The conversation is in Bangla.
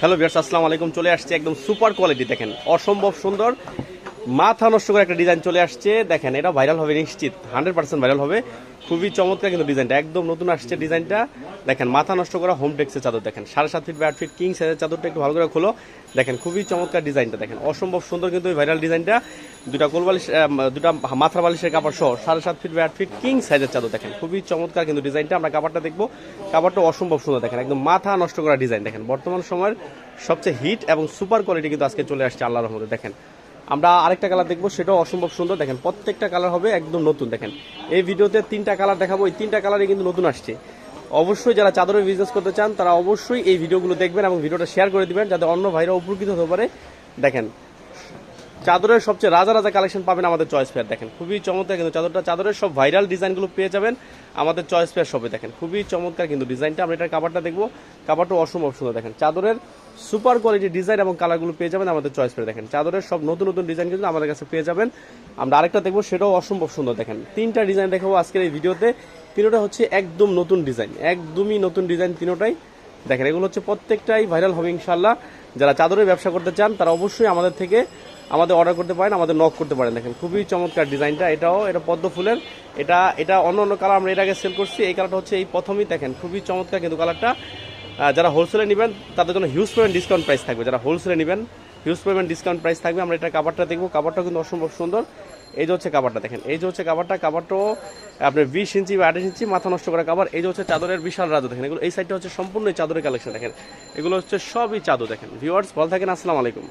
হ্যালো ভিউয়ার্স, আসসালামু আলাইকুম। চলে আসছে একদম সুপার কোয়ালিটি, দেখেন অসম্ভব সুন্দর মাথা নষ্ট করে একটা ডিজাইন চলে আসছে। দেখেন এটা ভাইরাল হবে নিশ্চিত, 100% ভাইরাল হবে। খুবই চমৎকার কিন্তু ডিজাইনটা, একদম নতুন আসছে ডিজাইনটা। দেখেন মাথা নষ্ট করা হোম টেক্সের চাদর, দেখেন 7.5 ফিট বাই 8 ফিট কিং সাইজের চাদরটা একটু ভালো করে খোলো। দেখেন খুবই চমৎকার ডিজাইনটা, দেখেন অসম্ভব সুন্দর কিন্তু এই ভাইরাল ডিজাইনটা। দুটা কোলবালিশ, দুটা মাথার বালিশের কাপড় সহ 7.5 ফিট বাই 8 ফিট কিং সাইজের চাদর, দেখেন খুবই চমৎকার কিন্তু ডিজাইনটা। আমরা কাপড়টা দেখবো, কাপড়টা অসম্ভব সুন্দর, দেখেন একদম মাথা নষ্ট করা ডিজাইন। দেখেন বর্তমান সময়ের সবচেয়ে হিট এবং সুপার কোয়ালিটি কিন্তু আজকে চলে আসছে আল্লাহর রহমতে। দেখেন আমরা আরেকটা কালার দেখবো, সেটাও অসম্ভব সুন্দর। দেখেন প্রত্যেকটা কালার হবে একদম নতুন। দেখেন এই ভিডিওতে 3টা কালার দেখাবো, এই 3টা কালারই কিন্তু নতুন আসছে। অবশ্যই যারা চাদরের বিজনেস করতে চান তারা অবশ্যই এই ভিডিওগুলো দেখবেন এবং ভিডিওটা শেয়ার করে দিবেন যাতে অন্য ভাইরা উপকৃত হতে পারে। দেখেন চাদরের সবচেয়ে রাজা রাজা কালেকশন পাবেন আমাদের চয়েস ফেয়ার। দেখেন খুবই চমৎকার কিন্তু চাদরটা, চাদরের সব ভাইরাল ডিজাইনগুলো পেয়ে যাবেন আমাদের চয়েস ফেয়ার শপে। দেখেন খুবই চমৎকার কিন্তু ডিজাইনটা। আমরা এটার কাপড়টা দেখবো, কাপড়টা অসম্ভব সুন্দর। দেখেন চাদরের সুপার কোয়ালিটি ডিজাইন এবং কালারগুলো পেয়ে যাবেন আমাদের চয়েস ফেয়ার। দেখেন চাদরের সব নতুন নতুন ডিজাইন কিন্তু আমাদের কাছে পেয়ে যাবেন। আমরা আরেকটা দেখবো, সেটাও অসম্ভব সুন্দর। দেখেন 3টা ডিজাইন দেখাবো আজকের এই ভিডিওতে। 3টা হচ্ছে একদম নতুন ডিজাইন, একদমই নতুন ডিজাইন 3টাই। দেখেন এগুলো হচ্ছে প্রত্যেকটাই ভাইরাল হবে ইনশাল্লাহ। যারা চাদরের ব্যবসা করতে চান তারা অবশ্যই আমাদের অর্ডার করতে পারেন, আমাদের নক করতে পারেন। দেখেন খুবই চমৎকার ডিজাইনটা, এটা পদ্ম ফুলের। এটা অন্য অন্য কালার আমরা এর আগে সেল করছি, এই কালারটা হচ্ছে এই প্রথমেই। দেখেন খুবই চমৎকার কিন্তু কালারটা। যারা হোলসেলে নেবেন তাদের জন্য হিউজ পরিমাণ ডিসকাউন্ট প্রাইস থাকবে। যারা হোলসেলে নেবেন হিউজ পরিমাণ ডিসকাউন্ট প্রাইস থাকবে। আমরা এটা কাপড়টা দেখবো, কাপড়টাও কিন্তু অসম্ভব সুন্দর। এই যে হচ্ছে কাপড়টা, দেখেন এই যে হচ্ছে কাপড়টাও আপনার 20 ইঞ্চি বা 28 ইঞ্চি মাথা নষ্ট করা কাপড়। এই যে হচ্ছে চাদরের বিশাল রাজু। দেখেন এগুলো এই সাইডটা হচ্ছে সম্পূর্ণ চাদরের কালেকশন। দেখেন এগুলো হচ্ছে সবই চাদর। দেখেন ভিউয়ার্স ভালো থাকেন, আসসালামু আলাইকুম।